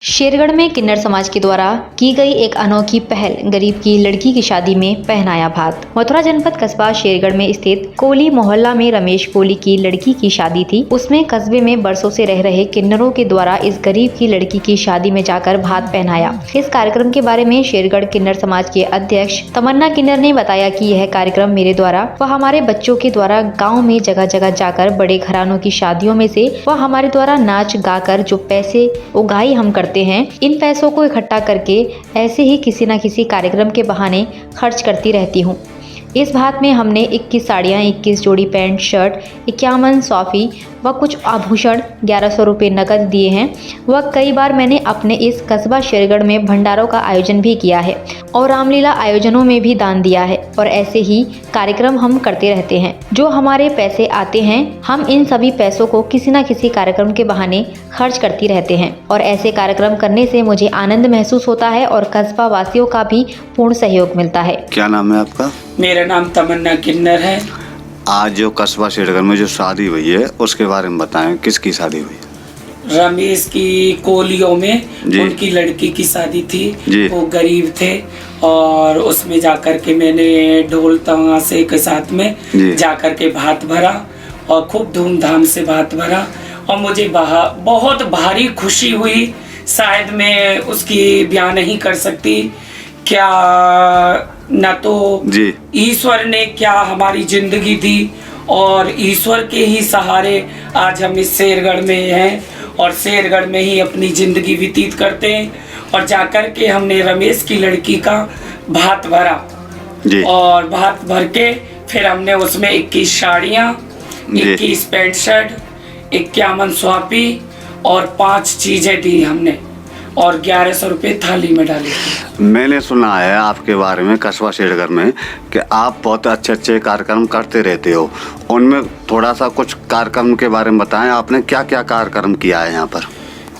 शेरगढ़ में किन्नर समाज के द्वारा की गई एक अनोखी पहल गरीब की लड़की की शादी में पहनाया भात। मथुरा जनपद कस्बा शेरगढ़ में स्थित कोली मोहल्ला में रमेश कोली की लड़की की शादी थी। उसमें कस्बे में बरसों से रह रहे किन्नरों के द्वारा इस गरीब की लड़की की शादी में जाकर भात पहनाया। इस कार्यक्रम के बारे में शेरगढ़ किन्नर समाज के अध्यक्ष तमन्ना किन्नर ने बताया कि यह कार्यक्रम मेरे द्वारा व हमारे बच्चों के द्वारा गाँव में जगह जगह जाकर बड़े घरानों की शादियों में से व हमारे द्वारा नाच गाकर जो पैसे उगाही हम करते हैं, इन पैसों को इकट्ठा करके ऐसे ही किसी न किसी कार्यक्रम के बहाने खर्च करती रहती हूँ। इस भात में हमने 21 साड़ियाँ, 21 जोड़ी पैंट शर्ट, 51 सॉफी व कुछ आभूषण 1100 रुपये नकद दिए हैं। व कई बार मैंने अपने इस कस्बा शेरगढ़ में भंडारों का आयोजन भी किया है और रामलीला आयोजनों में भी दान दिया है और ऐसे ही कार्यक्रम हम करते रहते हैं। जो हमारे पैसे आते हैं हम इन सभी पैसों को किसी न किसी कार्यक्रम के बहाने खर्च करती रहते हैं और ऐसे कार्यक्रम करने से मुझे आनंद महसूस होता है और कस्बा वासियों का भी पूर्ण सहयोग मिलता है। क्या नाम है आपका? मेरा नाम तमन्ना किन्नर है। आज जो कस्बा शेरगढ़ में जो शादी हुई है उसके बारे में बताएं, किसकी शादी हुई? रमेश की कोलियों में उनकी लड़की की शादी थी। वो गरीब थे और उसमें जाकर के मैंने ढोल तमाशे के साथ में जाकर के भात भरा और खूब धूमधाम से भात भरा और मुझे बहुत भारी खुशी हुई। शायद मैं उसकी बयान नहीं कर सकती। क्या न तो ईश्वर ने क्या हमारी जिंदगी दी और ईश्वर के ही सहारे आज हम इस शेरगढ़ में हैं और शेरगढ़ में ही अपनी जिंदगी व्यतीत करते हैं। और जाकर के हमने रमेश की लड़की का भात भरा और भात भर के फिर हमने उसमें 21 साड़ियाँ, 21 पैंट शर्ट, 51 स्वापी और 5 चीजें दी हमने और 1100 रुपये थाली में डाले। मैंने सुना है आपके बारे में कस्बा शेरगढ़ में कि आप बहुत अच्छे कार्यक्रम करते रहते हो। उनमें थोड़ा सा कुछ कार्यक्रम के बारे में बताएं, आपने क्या क्या कार्यक्रम किया है यहाँ पर?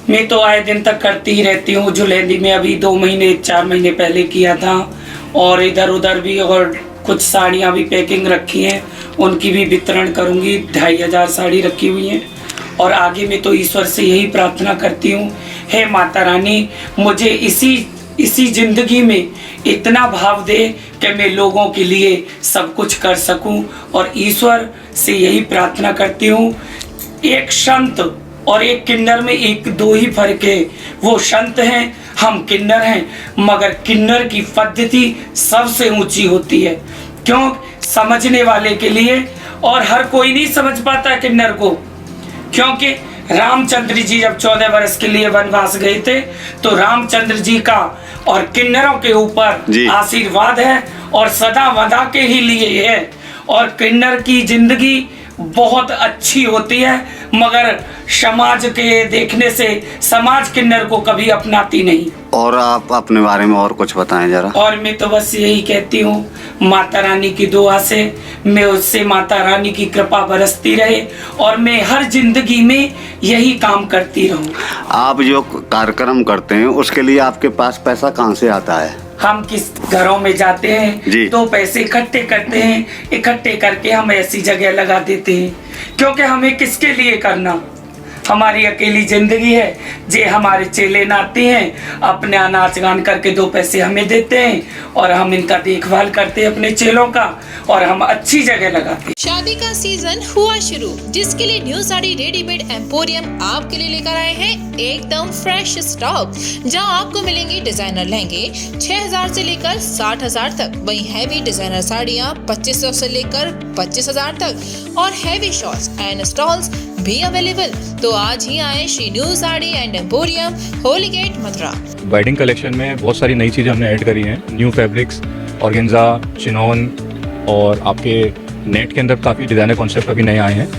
मैं तो आए दिन तक करती ही रहती हूँ। जुलेंदी में अभी 4 महीने पहले किया था और इधर उधर भी और कुछ साड़ियाँ भी पैकिंग रखी हैं, उनकी भी वितरण करूँगी। 2500 साड़ी रखी हुई हैं और आगे मैं तो ईश्वर से यही प्रार्थना करती हूँ, हे माता रानी मुझे इसी जिंदगी में इतना भाव दे कि मैं लोगों के लिए सब कुछ कर सकूं। और ईश्वर से यही प्रार्थना करती हूँ। एक संत और एक किन्नर में 1-2 ही फर्क है। वो संत हैं, हम किन्नर हैं, मगर किन्नर की पद्धति सबसे ऊंची होती है। क्यों? समझने वाले के लिए। और हर कोई नहीं समझ पाता किन्नर को, क्योंकि रामचंद्र जी जब 14 वर्ष के लिए वनवास गए थे तो रामचंद्र जी का और किन्नरों के ऊपर आशीर्वाद है और सदा वदा के ही लिए है। और किन्नर की जिंदगी बहुत अच्छी होती है, मगर समाज के देखने से समाज किन्नर को कभी अपनाती नहीं। और आप अपने बारे में और कुछ बताएं जरा। और मैं तो बस यही कहती हूँ, माता रानी की दुआ से मैं उससे माता रानी की कृपा बरसती रहे और मैं हर जिंदगी में यही काम करती रहूं। आप जो कार्यक्रम करते हैं उसके लिए आपके पास पैसा कहाँ से आता है? हम किस घरों में जाते हैं तो पैसे इकट्ठे करते हैं, इकट्ठे करके हम ऐसी जगह लगा देते हैं। क्योंकि हमें किसके लिए करना, हमारी अकेली जिंदगी है। जे हमारे चेले नाते हैं अपने नाच गान करके 2 पैसे हमें देते हैं और हम इनका देखभाल करते हैं अपने चेलों का और हम अच्छी जगह लगाते हैं। शादी का सीजन हुआ शुरू, जिसके लिए न्यू साड़ी रेडीमेड एम्पोरियम आपके लिए लेकर आए हैं एकदम फ्रेश स्टॉक, जहां आपको मिलेंगे डिजाइनर लहंगे 6000 से लेकर 60000 तक, वहीं हैवी डिजाइनर साड़ियां 2500 से लेकर 25000 तक और हैवी शॉर्ट्स एंड स्टॉल्स भी अवेलेबल। तो आज ही आए Shri new sari and emporium, Holi Gate, Mathura. Wedding collection में बहुत सारी नई चीज़ें हमने ऐड करी हैं। न्यू फैब्रिक्स, ऑर्गेन्जा, चिनॉन और आपके नेट के अंदर काफ़ी डिज़ाइनर कॉन्सेप्ट अभी नए आए हैं।